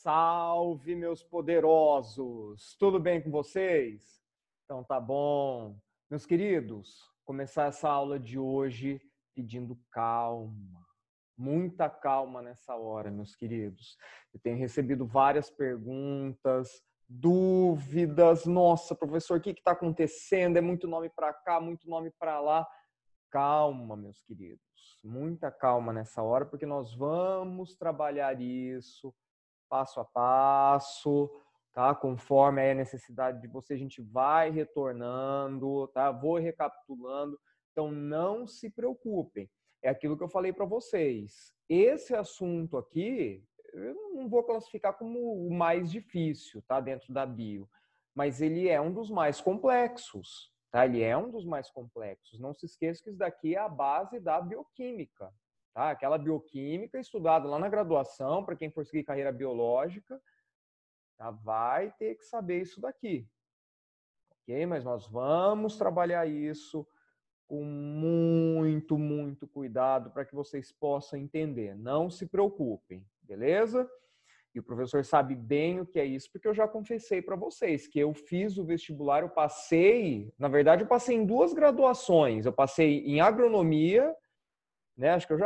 Salve, meus poderosos! Tudo bem com vocês? Então tá bom. Meus queridos, começar essa aula de hoje pedindo calma. Muita calma nessa hora, meus queridos. Eu tenho recebido várias perguntas, dúvidas. Nossa, professor, o que está acontecendo? É muito nome para cá, muito nome para lá. Calma, meus queridos. Muita calma nessa hora, porque nós vamos trabalhar isso passo a passo, tá? Conforme a necessidade de você, a gente vai retornando, tá? Vou recapitulando. Então, não se preocupem. É aquilo que eu falei para vocês. Esse assunto aqui, eu não vou classificar como o mais difícil, tá? Dentro da bio. Mas ele é um dos mais complexos, tá? Ele é um dos mais complexos. Não se esqueça que isso daqui é a base da bioquímica. Tá? Aquela bioquímica estudada lá na graduação, para quem for seguir carreira biológica, tá? Vai ter que saber isso daqui. Ok? Mas nós vamos trabalhar isso com muito cuidado para que vocês possam entender. Não se preocupem, beleza? E o professor sabe bem o que é isso, porque eu já confessei para vocês que eu fiz o vestibular, eu passei, na verdade, eu passei em 2 graduações. Eu passei em agronomia, né? Acho que eu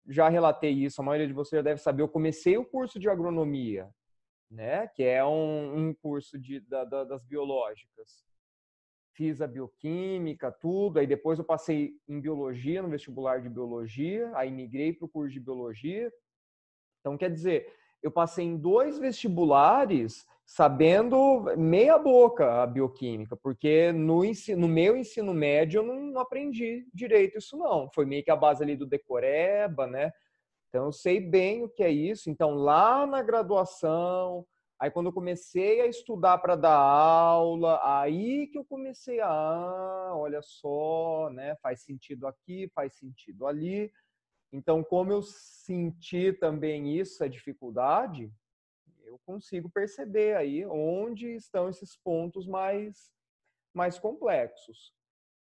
já relatei isso, a maioria de vocês já deve saber. Eu comecei o curso de agronomia, né? Que é um curso das biológicas. Fiz a bioquímica, tudo. Aí depois eu passei em biologia, no vestibular de biologia. Aí migrei para o curso de biologia. Então, quer dizer, eu passei em 2 vestibulares sabendo meia boca a bioquímica, porque no meu ensino médio eu não aprendi direito isso não. Foi meio que a base ali do decoreba, né? Então eu sei bem o que é isso. Então lá na graduação, aí quando eu comecei a estudar para dar aula, aí que eu comecei olha só, né? Faz sentido aqui, faz sentido ali. Então, como eu senti também isso, a dificuldade, eu consigo perceber aí onde estão esses pontos mais complexos.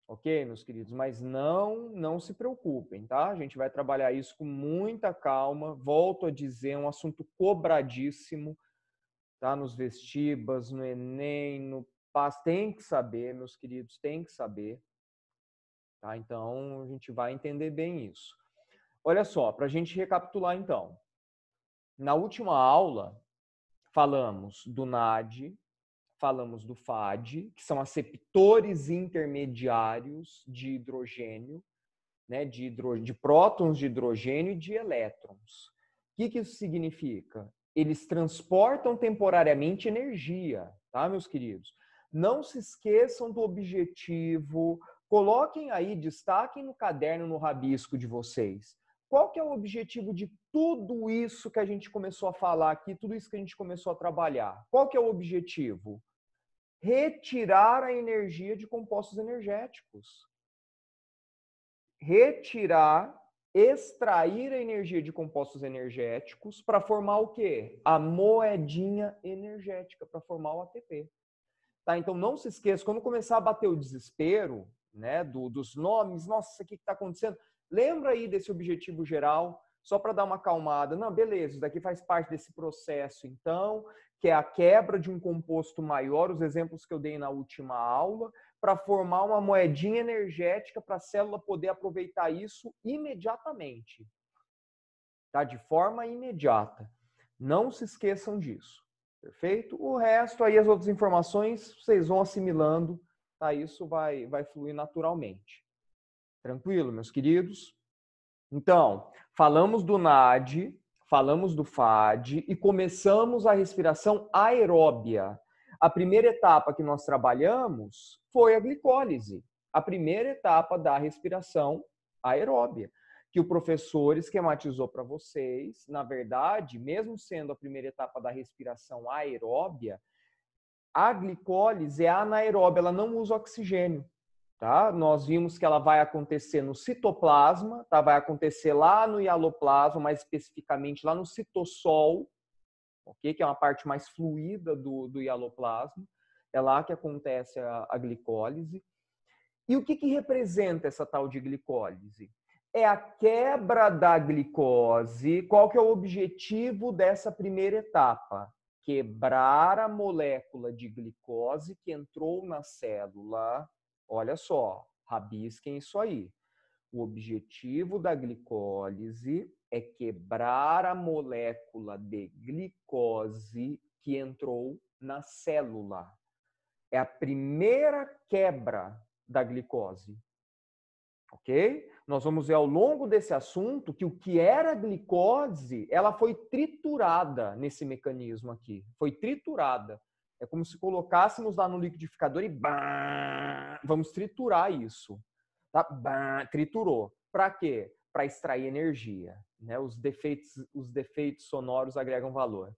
Ok, meus queridos? Mas não se preocupem, tá? A gente vai trabalhar isso com muita calma. Volto a dizer, é um assunto cobradíssimo, tá? Nos vestibas, no Enem, no PAS. Tem que saber, meus queridos, tem que saber. Tá? Então, a gente vai entender bem isso. Olha só, para a gente recapitular então. Na última aula, falamos do NAD, falamos do FAD, que são aceptores intermediários de hidrogênio, né, de prótons de hidrogênio e de elétrons. O que isso significa? Eles transportam temporariamente energia, tá, meus queridos? Não se esqueçam do objetivo, coloquem aí, destaquem no caderno, no rabisco de vocês. Qual que é o objetivo de tudo isso que a gente começou a falar aqui, tudo isso que a gente começou a trabalhar? Qual que é o objetivo? Retirar a energia de compostos energéticos. Extrair a energia de compostos energéticos para formar o quê? A moedinha energética, para formar o ATP. Tá? Então não se esqueça, quando começar a bater o desespero, né, dos nomes, nossa, o que está acontecendo? Lembra aí desse objetivo geral, só para dar uma acalmada. Não, beleza, isso daqui faz parte desse processo, então, que é a quebra de um composto maior, os exemplos que eu dei na última aula, para formar uma moedinha energética para a célula poder aproveitar isso imediatamente. Tá? De forma imediata. Não se esqueçam disso. Perfeito? O resto aí, as outras informações, vocês vão assimilando, tá? Isso vai fluir naturalmente. Tranquilo, meus queridos? Então, falamos do NAD, falamos do FAD e começamos a respiração aeróbia. A primeira etapa que nós trabalhamos foi a glicólise, a primeira etapa da respiração aeróbia, que o professor esquematizou para vocês. Na verdade, mesmo sendo a primeira etapa da respiração aeróbia, a glicólise é anaeróbia, ela não usa oxigênio. Tá? Nós vimos que ela vai acontecer no citoplasma, tá? Vai acontecer lá no hialoplasma, mais especificamente lá no citossol, okay? Que é uma parte mais fluida do hialoplasma. É lá que acontece a glicólise. E o que representa essa tal de glicólise? é a quebra da glicose. Qual que é o objetivo dessa primeira etapa? Quebrar a molécula de glicose que entrou na célula. Olha só, rabisquem isso aí. O objetivo da glicólise é quebrar a molécula de glicose que entrou na célula. É a primeira quebra da glicose. Ok? Nós vamos ver ao longo desse assunto que o que era glicose, ela foi triturada nesse mecanismo aqui. Foi triturada. É como se colocássemos lá no liquidificador e vamos triturar isso. Tá? Triturou. Para quê? Para extrair energia. Né? Os defeitos sonoros agregam valor.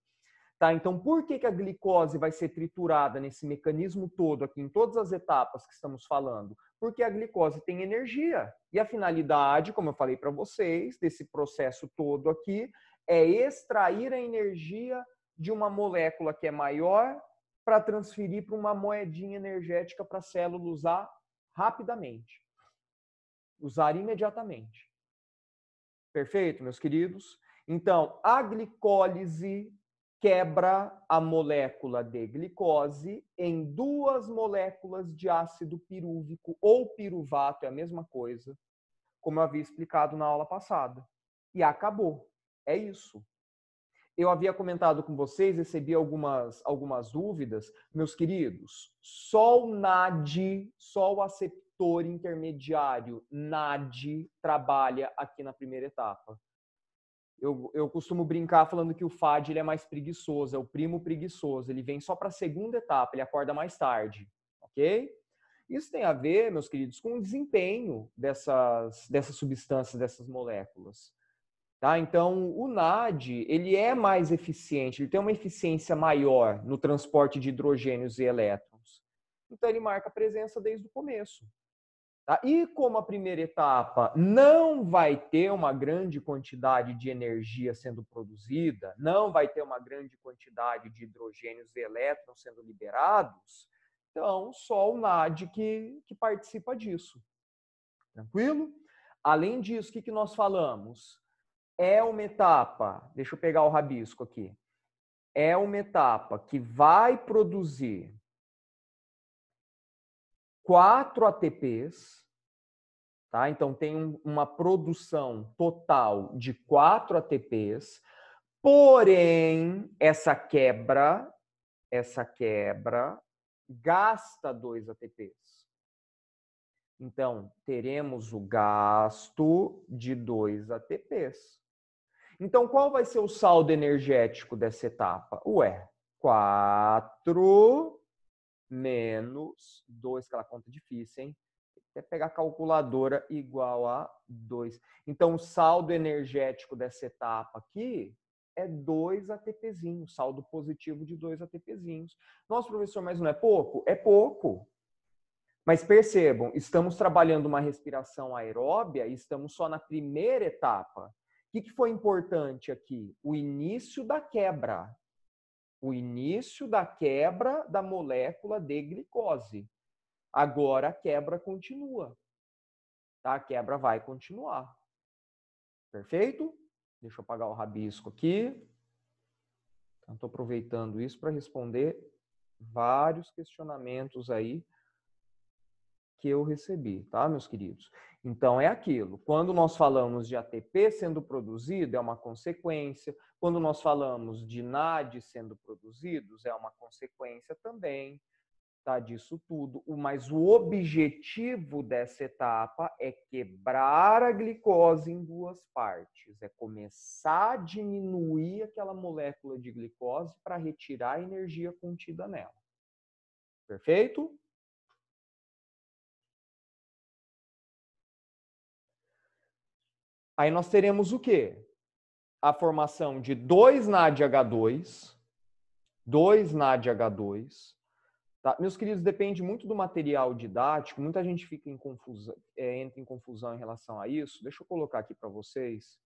Tá, então, por que a glicose vai ser triturada nesse mecanismo todo aqui, em todas as etapas que estamos falando? Porque a glicose tem energia. E a finalidade, como eu falei para vocês, desse processo todo aqui, é extrair a energia de uma molécula que é maior para transferir para uma moedinha energética para a célula usar rapidamente. Usar imediatamente. Perfeito, meus queridos? Então, a glicólise quebra a molécula de glicose em 2 moléculas de ácido pirúvico ou piruvato, é a mesma coisa, como eu havia explicado na aula passada. E acabou. É isso. Eu havia comentado com vocês, recebi algumas dúvidas. Meus queridos, só o NAD, só o aceptor intermediário NAD trabalha aqui na primeira etapa. Eu costumo brincar falando que o FAD ele é mais preguiçoso, é o primo preguiçoso. Ele vem só para a segunda etapa, ele acorda mais tarde, ok? Isso tem a ver, meus queridos, com o desempenho dessas substâncias, dessas moléculas. Tá? Então, o NAD ele é mais eficiente, ele tem uma eficiência maior no transporte de hidrogênios e elétrons. Então, ele marca a presença desde o começo. Tá? E como a primeira etapa não vai ter uma grande quantidade de energia sendo produzida, não vai ter uma grande quantidade de hidrogênios e elétrons sendo liberados, então só o NAD que participa disso. Tranquilo? Além disso, o que nós falamos? É uma etapa, deixa eu pegar o rabisco aqui, é uma etapa que vai produzir 4 ATPs, tá? Então, tem uma produção total de 4 ATPs, porém, essa quebra gasta 2 ATPs. Então, teremos o gasto de 2 ATPs. Então, qual vai ser o saldo energético dessa etapa? Ué, 4 menos 2, aquela conta difícil, hein? Até pegar a calculadora igual a 2. Então, o saldo energético dessa etapa aqui é 2 ATPzinhos, saldo positivo de 2 ATPzinhos. Nossa, professor, mas não é pouco? É pouco. Mas percebam, estamos trabalhando uma respiração aeróbia e estamos só na primeira etapa. O que foi importante aqui? O início da quebra. O início da quebra da molécula de glicose. Agora a quebra continua. Tá? A quebra vai continuar. Perfeito? Deixa eu apagar o rabisco aqui. Estou aproveitando isso para responder vários questionamentos aí que eu recebi, tá, meus queridos? Então, é aquilo. Quando nós falamos de ATP sendo produzido, é uma consequência. Quando nós falamos de NAD sendo produzidos, é uma consequência também, tá, disso tudo. Mas o objetivo dessa etapa é quebrar a glicose em 2 partes. É começar a diminuir aquela molécula de glicose para retirar a energia contida nela. Perfeito? Aí nós teremos o quê? A formação de 2 NADH2, 2 NADH2. Tá? Meus queridos, depende muito do material didático, muita gente fica em confusão, entra em confusão em relação a isso. Deixa eu colocar aqui para vocês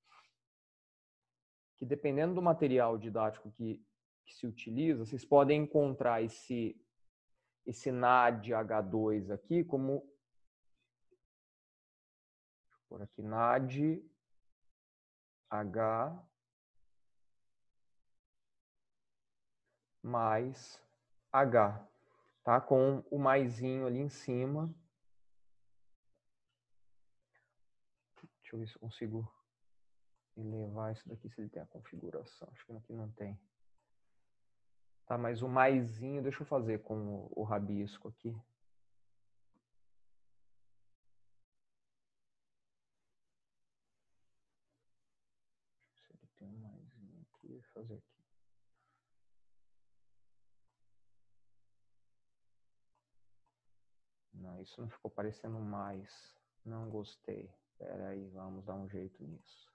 que dependendo do material didático que se utiliza, vocês podem encontrar esse NADH2 aqui como Por aqui, NAD, H, mais H, tá? Com o maisinho ali em cima. Deixa eu ver se eu consigo elevar isso daqui, se ele tem a configuração. Acho que aqui não tem. Tá, mas o maisinho, deixa eu fazer com o rabisco aqui. Se ele tem um maisinho aqui, deixa eu fazer aqui. Não, isso não ficou parecendo mais. Não gostei. Espera aí, vamos dar um jeito nisso.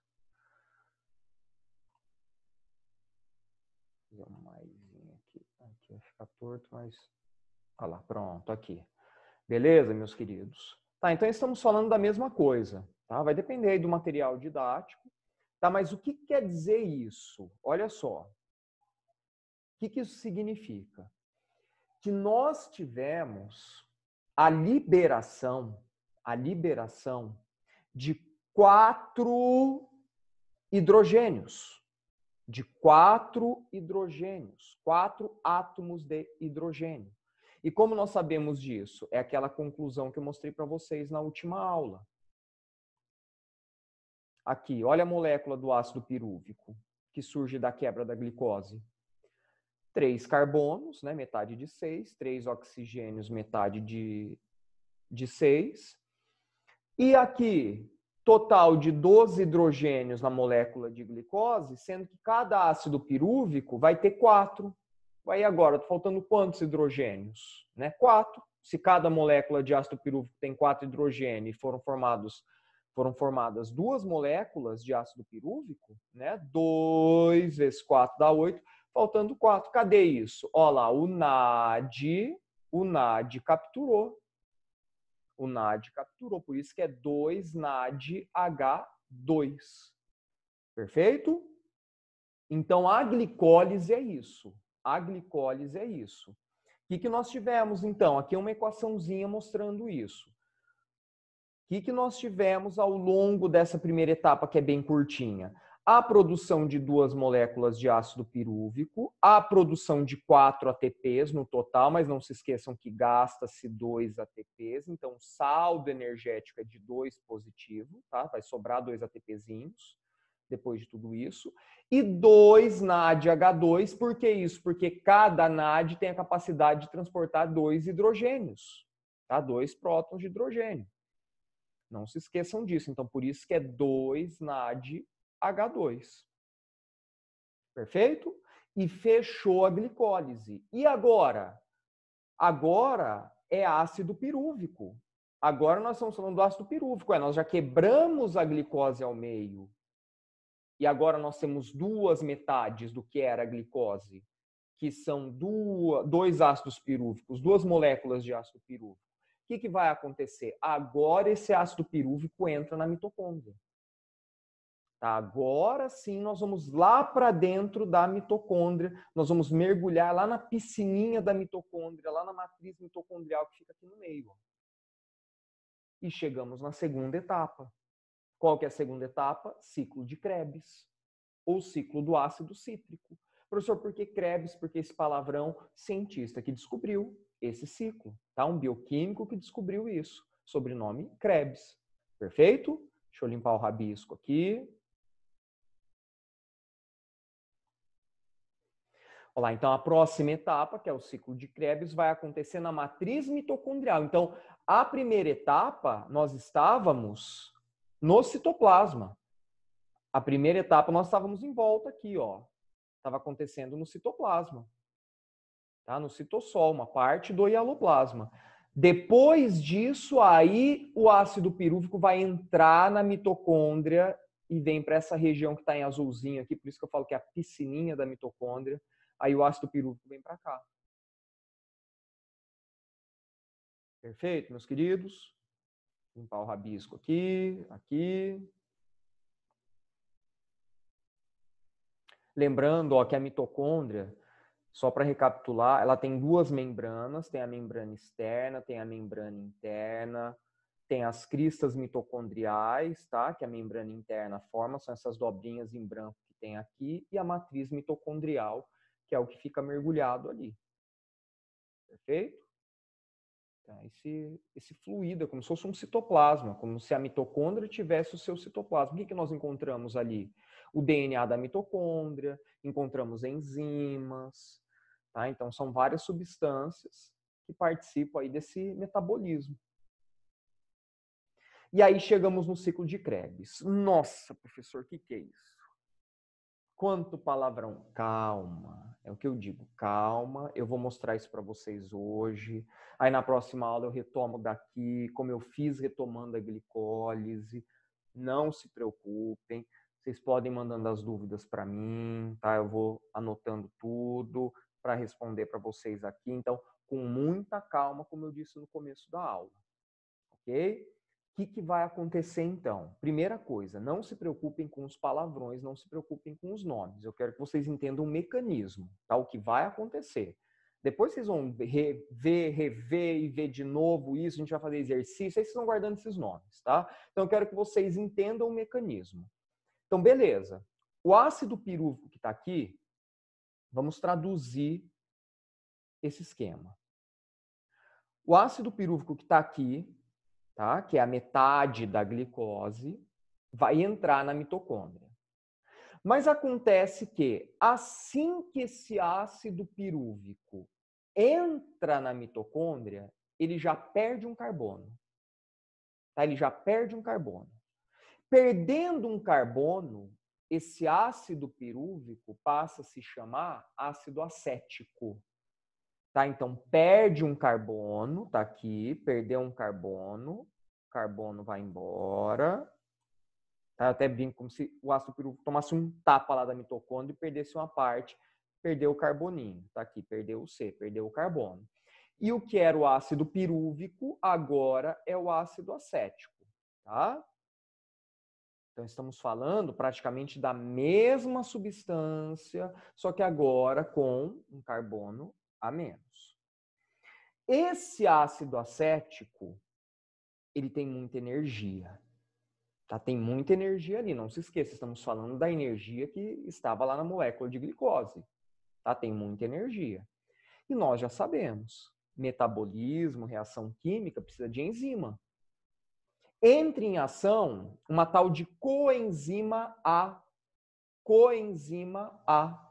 Vou fazer um maisinho aqui. Aqui vai ficar torto, mas... Olha lá, pronto, aqui. Beleza, meus queridos? Tá, então estamos falando da mesma coisa, tá? Vai depender aí do material didático. Tá, mas o que quer dizer isso? Olha só. O que isso significa? Que nós tivemos a liberação de 4 hidrogênios. De 4 hidrogênios, 4 átomos de hidrogênio. E como nós sabemos disso? É aquela conclusão que eu mostrei para vocês na última aula. Aqui, olha a molécula do ácido pirúvico, que surge da quebra da glicose. 3 carbonos, né, metade de 6, 3 oxigênios, metade de 6. E aqui, total de 12 hidrogênios na molécula de glicose, sendo que cada ácido pirúvico vai ter 4. Aí agora, está faltando quantos hidrogênios? Né? 4. Se cada molécula de ácido pirúvico tem 4 hidrogênios e foram formadas 2 moléculas de ácido pirúvico, né? 2 vezes 4 dá 8, faltando 4. Cadê isso? Olha lá, o NAD capturou. O NAD capturou, por isso que é 2NADH2. Perfeito? Então, a glicólise é isso. A glicólise é isso. O que nós tivemos, então? Aqui é uma equaçãozinha mostrando isso. O que nós tivemos ao longo dessa primeira etapa, que é bem curtinha? A produção de 2 moléculas de ácido pirúvico, a produção de 4 ATPs no total, mas não se esqueçam que gasta-se 2 ATPs, então saldo energético é de 2 positivo, tá? Vai sobrar 2 ATPzinhos depois de tudo isso. E 2 NADH2, por que isso? Porque cada NAD tem a capacidade de transportar 2 hidrogênios, tá? 2 prótons de hidrogênio. Não se esqueçam disso. Então, por isso que é 2 NADH2. Perfeito? E fechou a glicólise. E agora? Agora é ácido pirúvico. Agora nós estamos falando do ácido pirúvico. Nós já quebramos a glicose ao meio. E agora nós temos 2 metades do que era a glicose, que são 2 ácidos pirúvicos, 2 moléculas de ácido pirúvico. O que vai acontecer? Agora esse ácido pirúvico entra na mitocôndria. Tá? Agora sim nós vamos lá para dentro da mitocôndria, nós vamos mergulhar lá na piscininha da mitocôndria, lá na matriz mitocondrial que fica aqui no meio. E chegamos na segunda etapa. Qual que é a segunda etapa? Ciclo de Krebs, ou ciclo do ácido cítrico. Professor, por que Krebs? Porque esse palavrão, cientista que descobriu esse ciclo, tá? Um bioquímico que descobriu isso. Sobrenome Krebs. Perfeito? Deixa eu limpar o rabisco aqui. Olha lá, então a próxima etapa, que é o ciclo de Krebs, vai acontecer na matriz mitocondrial. Então, a primeira etapa, nós estávamos no citoplasma. A primeira etapa, nós estávamos em volta aqui, ó. Estava acontecendo no citoplasma. Tá? No citossol, uma parte do hialoplasma. Depois disso, aí o ácido pirúvico vai entrar na mitocôndria e vem para essa região que está em azulzinho aqui, por isso que eu falo que é a piscininha da mitocôndria. Aí o ácido pirúvico vem para cá. Perfeito, meus queridos? Vou limpar o rabisco aqui, aqui. Lembrando, ó, que a mitocôndria, só para recapitular, ela tem 2 membranas, tem a membrana externa, tem a membrana interna, tem as cristas mitocondriais, tá? Que a membrana interna forma, são essas dobrinhas em branco que tem aqui, e a matriz mitocondrial, que é o que fica mergulhado ali. Perfeito? Tá? Esse fluido é como se fosse um citoplasma, como se a mitocôndria tivesse o seu citoplasma. O que nós encontramos ali? O DNA da mitocôndria, encontramos enzimas, tá? Então são várias substâncias que participam aí desse metabolismo. E aí chegamos no ciclo de Krebs. Nossa, professor, o que é isso? Quanto palavrão. Calma, é o que eu digo, calma, eu vou mostrar isso para vocês hoje. Aí na próxima aula eu retomo daqui, como eu fiz retomando a glicólise. Não se preocupem, vocês podem mandando as dúvidas para mim, tá? Eu vou anotando tudo para responder para vocês aqui. Então, com muita calma, como eu disse no começo da aula, ok? O que vai acontecer então? Primeira coisa, não se preocupem com os palavrões, não se preocupem com os nomes. Eu quero que vocês entendam o mecanismo, tá? O que vai acontecer. Depois vocês vão rever e ver de novo isso, a gente vai fazer exercício, aí vocês vão guardando esses nomes, tá? Então eu quero que vocês entendam o mecanismo. Então, beleza. O ácido pirúvico que está aqui, vamos traduzir esse esquema. O ácido pirúvico que está aqui, tá? Que é a metade da glicose, vai entrar na mitocôndria. Mas acontece que, assim que esse ácido pirúvico entra na mitocôndria, ele já perde um carbono. Tá? Ele já perde um carbono. Perdendo um carbono, esse ácido pirúvico passa a se chamar ácido acético. Tá? Então, perde um carbono, tá aqui, perdeu um carbono, carbono vai embora. Tá? Eu até brinco como se o ácido pirúvico tomasse um tapa lá da mitocôndria e perdesse uma parte, perdeu o carboninho. Tá aqui, perdeu o C, perdeu o carbono. E o que era o ácido pirúvico, agora é o ácido acético. Tá? Então, estamos falando praticamente da mesma substância, só que agora com um carbono a menos. Esse ácido acético, ele tem muita energia. Tá? Tem muita energia ali, não se esqueça, estamos falando da energia que estava lá na molécula de glicose. Tá? Tem muita energia. E nós já sabemos, metabolismo, reação química, precisa de enzima. Entra em ação uma tal de coenzima A. Coenzima A.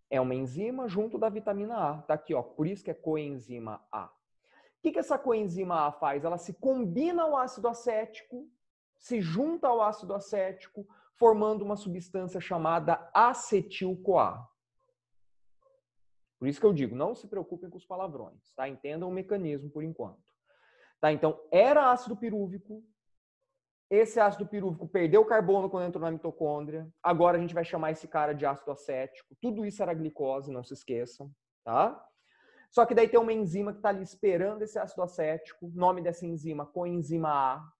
É uma enzima junto da vitamina A. Tá aqui, ó. Por isso que é coenzima A. O que essa coenzima A faz? Ela se combina ao ácido acético, se junta ao ácido acético, formando uma substância chamada acetil-CoA. Por isso que eu digo, não se preocupem com os palavrões, tá? Entendam o mecanismo por enquanto. Tá? Então, era ácido pirúvico. Esse ácido pirúvico perdeu carbono quando entrou na mitocôndria. Agora a gente vai chamar esse cara de ácido acético. Tudo isso era glicose, não se esqueçam, tá? Só que daí tem uma enzima que está ali esperando esse ácido acético. Nome dessa enzima, coenzima A.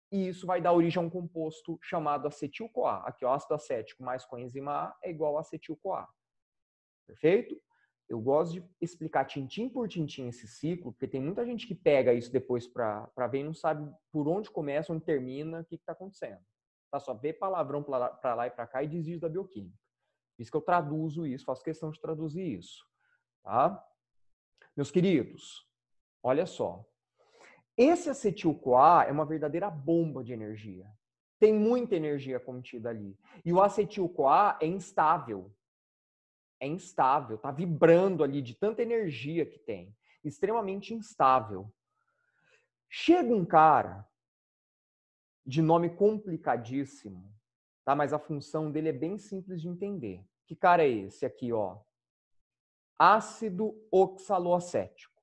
E isso vai dar origem a um composto chamado acetil-CoA. Aqui, ó, ácido acético mais coenzima A é igual a acetil-CoA. Perfeito? Eu gosto de explicar tintim por tintim esse ciclo, porque tem muita gente que pega isso depois para ver e não sabe por onde começa, onde termina, o que está acontecendo. Tá? Só vê palavrão para lá e para cá e desvio da bioquímica. Por isso que eu traduzo isso, faço questão de traduzir isso. Tá? Meus queridos, olha só. Esse acetil-CoA é uma verdadeira bomba de energia. Tem muita energia contida ali. E o acetil-CoA é instável. É instável, tá vibrando ali de tanta energia que tem. Extremamente instável. Chega um cara de nome complicadíssimo, tá? Mas a função dele é bem simples de entender. Que cara é esse aqui, ó? Ácido oxaloacético.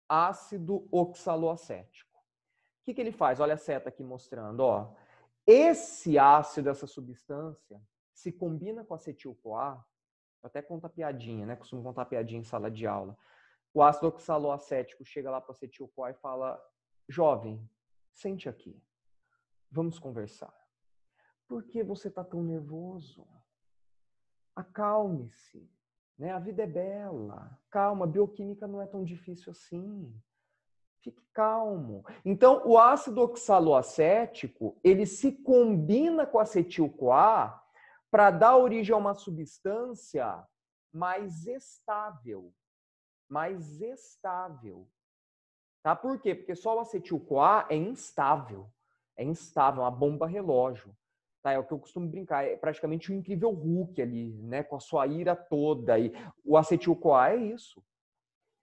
Ácido oxaloacético. O que ele faz? Olha a seta aqui mostrando, ó. Esse ácido, essa substância, se combina com acetil-CoA. Eu até conto a piadinha, né? Costumo contar piadinha em sala de aula. O ácido oxaloacético chega lá para o acetil-CoA e fala: jovem, sente aqui. Vamos conversar. Por que você está tão nervoso? Acalme-se. Né? A vida é bela. Calma, bioquímica não é tão difícil assim. Fique calmo. Então, o ácido oxaloacético, ele se combina com acetil-CoA para dar origem a uma substância mais estável. Mais estável. Tá? Por quê? Porque só o acetil-CoA é instável. É instável, é uma bomba relógio. Tá? É o que eu costumo brincar. É praticamente um incrível Hulk ali, né? Com a sua ira toda. E o acetil-CoA é isso.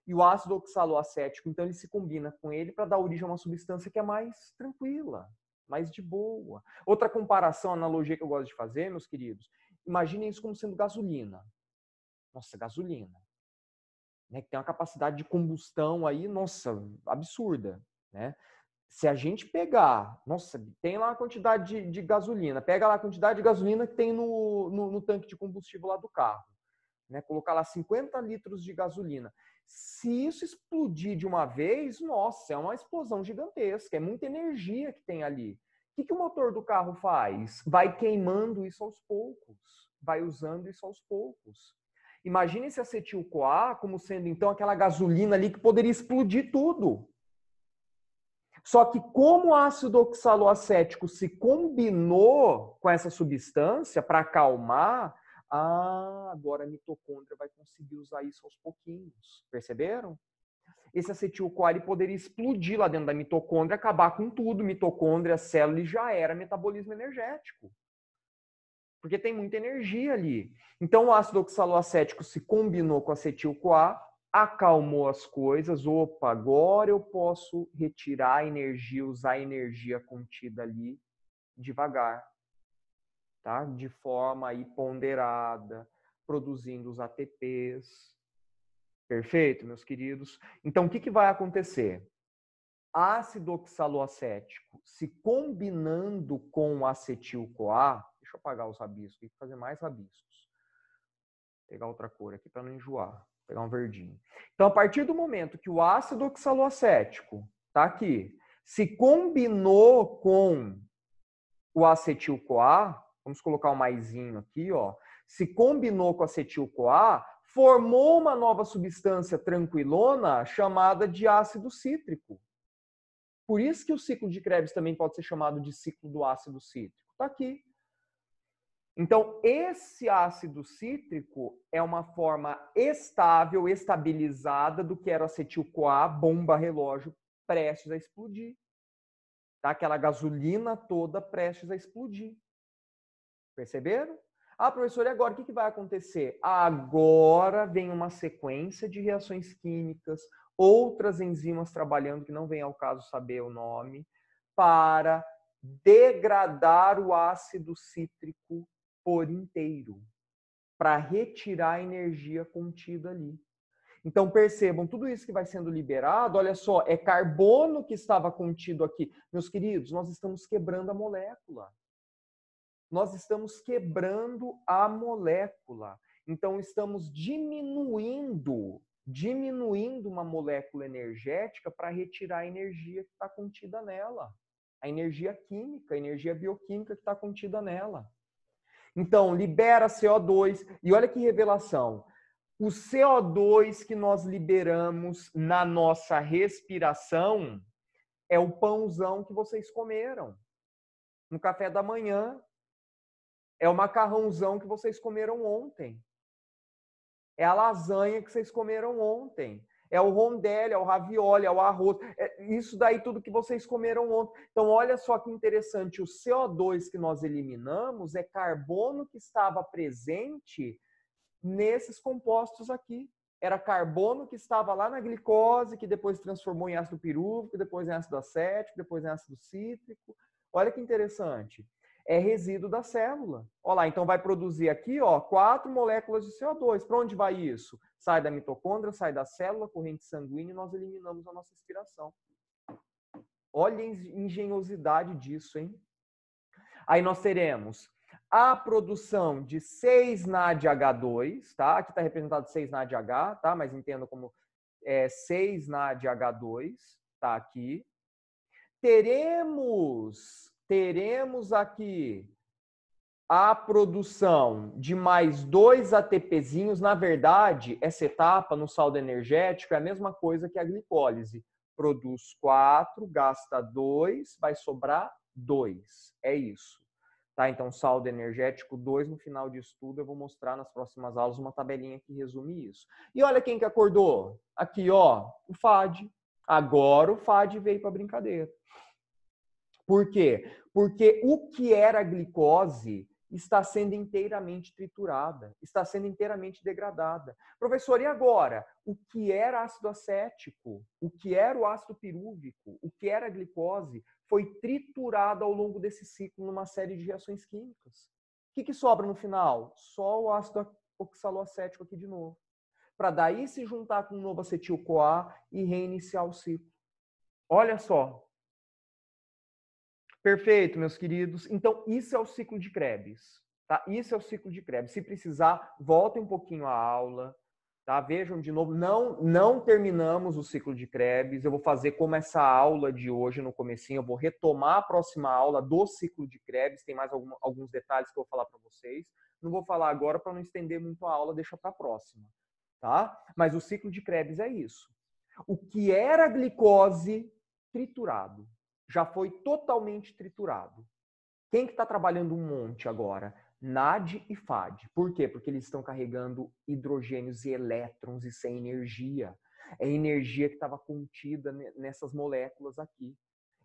E o ácido oxaloacético, então, ele se combina com ele para dar origem a uma substância que é mais tranquila, mais de boa. Outra comparação, analogia que eu gosto de fazer, meus queridos, imaginem isso como sendo gasolina. Nossa, gasolina. Né, que tem uma capacidade de combustão aí, nossa, absurda. Né? Se a gente pegar, nossa, tem lá a quantidade de gasolina, pega lá a quantidade de gasolina que tem no tanque de combustível lá do carro. Né, colocar lá 50 litros de gasolina. Se isso explodir de uma vez, nossa, é uma explosão gigantesca, é muita energia que tem ali. O que o motor do carro faz? Vai queimando isso aos poucos, vai usando isso aos poucos. Imagine esse acetil-CoA como sendo, então, aquela gasolina ali que poderia explodir tudo. Só que como o ácido oxaloacético se combinou com essa substância para acalmar, agora a mitocôndria vai conseguir usar isso aos pouquinhos. Perceberam? Esse acetil-CoA poderia explodir lá dentro da mitocôndria, acabar com tudo, mitocôndria, célula, e já era metabolismo energético. Porque tem muita energia ali. Então o ácido oxaloacético se combinou com o acetil-CoA, acalmou as coisas. Opa, agora eu posso retirar a energia, usar a energia contida ali devagar. Tá? De forma aí ponderada, produzindo os ATPs. Perfeito, meus queridos? Então, o que vai acontecer? Ácido oxaloacético se combinando com o acetil-CoA, deixa eu apagar os rabiscos e fazer mais rabiscos. Vou pegar outra cor aqui para não enjoar. Vou pegar um verdinho. Então, a partir do momento que o ácido oxaloacético tá aqui, se combinou com o acetil-CoA, vamos colocar o maisinho aqui, ó. Se combinou com acetil-CoA, formou uma nova substância tranquilona chamada de ácido cítrico. Por isso que o ciclo de Krebs também pode ser chamado de ciclo do ácido cítrico. Está aqui. Então, esse ácido cítrico é uma forma estável, estabilizada do que era o acetil-CoA, bomba relógio, prestes a explodir. Tá? Aquela gasolina toda prestes a explodir. Perceberam? Professor, e agora o que vai acontecer? Agora vem uma sequência de reações químicas, outras enzimas trabalhando, que não vem ao caso saber o nome, para degradar o ácido cítrico por inteiro, para retirar a energia contida ali. Então, percebam, tudo isso que vai sendo liberado, olha só, é carbono que estava contido aqui. Meus queridos, nós estamos quebrando a molécula. Nós estamos quebrando a molécula. Então, estamos diminuindo uma molécula energética para retirar a energia que está contida nela. A energia química, a energia bioquímica que está contida nela. Então, libera CO2. E olha que revelação. O CO2 que nós liberamos na nossa respiração é o pãozão que vocês comeram no café da manhã. É o macarrãozão que vocês comeram ontem. É a lasanha que vocês comeram ontem. É o rondelli, é o ravioli, é o arroz. É isso daí tudo que vocês comeram ontem. Então, olha só que interessante. O CO2 que nós eliminamos é carbono que estava presente nesses compostos aqui. Era carbono que estava lá na glicose, que depois transformou em ácido pirúvico, depois em ácido acético, depois em ácido cítrico. Olha que interessante. É resíduo da célula. Olha lá, então vai produzir aqui, ó, 4 moléculas de CO2. Para onde vai isso? Sai da mitocôndria, sai da célula, corrente sanguínea e nós eliminamos a nossa respiração. Olha a engenhosidade disso, hein? Aí nós teremos a produção de 6-NADH2, tá? Aqui está representado 6-NADH, tá? Mas entenda como 6-NADH2, tá aqui. Teremos aqui a produção de mais 2 ATPzinhos. Na verdade, essa etapa no saldo energético é a mesma coisa que a glicólise. produz 4, gasta 2, vai sobrar 2. É isso. Tá? Então, saldo energético 2, no final de estudo eu vou mostrar nas próximas aulas uma tabelinha que resume isso. E olha quem que acordou. Aqui, ó, o FAD. Agora o FAD veio para brincadeira. Por quê? Porque o que era glicose está sendo inteiramente triturada, está sendo inteiramente degradada. Professor, e agora? O que era ácido acético, o que era o ácido pirúvico, o que era a glicose, foi triturado ao longo desse ciclo numa série de reações químicas. O que sobra no final? Só o ácido oxaloacético aqui de novo. Para daí se juntar com um novo acetil-CoA e reiniciar o ciclo. Olha só. Perfeito, meus queridos. Então, isso é o ciclo de Krebs. Tá? Isso é o ciclo de Krebs. Se precisar, voltem um pouquinho a aula. Tá? Vejam de novo. Não terminamos o ciclo de Krebs. Eu vou fazer como essa aula de hoje no comecinho. Eu vou retomar a próxima aula do ciclo de Krebs. Tem mais alguns detalhes que eu vou falar para vocês. Não vou falar agora para não estender muito a aula. Deixa para a próxima. Tá? Mas o ciclo de Krebs é isso. O que era glicose triturado já foi totalmente triturado. Quem que está trabalhando um monte agora? NAD e FAD. Por quê? Porque eles estão carregando hidrogênios e elétrons, isso é energia. É energia que estava contida nessas moléculas aqui.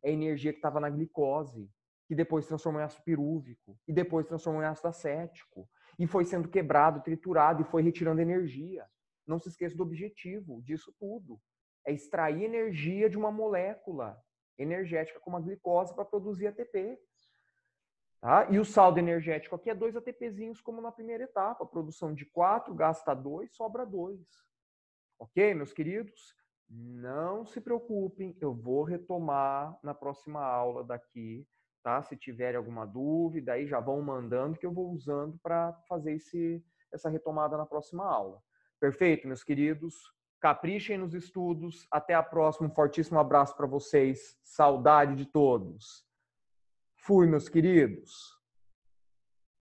É energia que estava na glicose, que depois transformou em ácido pirúvico, e depois transformou em ácido acético. E foi sendo quebrado, triturado, e foi retirando energia. Não se esqueça do objetivo disso tudo. É extrair energia de uma molécula energética como a glicose para produzir ATP. Tá? E o saldo energético aqui é 2 ATPzinhos como na primeira etapa. Produção de 4, gasta 2, sobra 2. Ok, meus queridos? Não se preocupem, eu vou retomar na próxima aula daqui. Tá? Se tiverem alguma dúvida, aí já vão mandando que eu vou usando para fazer essa retomada na próxima aula. Perfeito, meus queridos? Caprichem nos estudos. Até a próxima. Um fortíssimo abraço para vocês. Saudade de todos. Fui, meus queridos.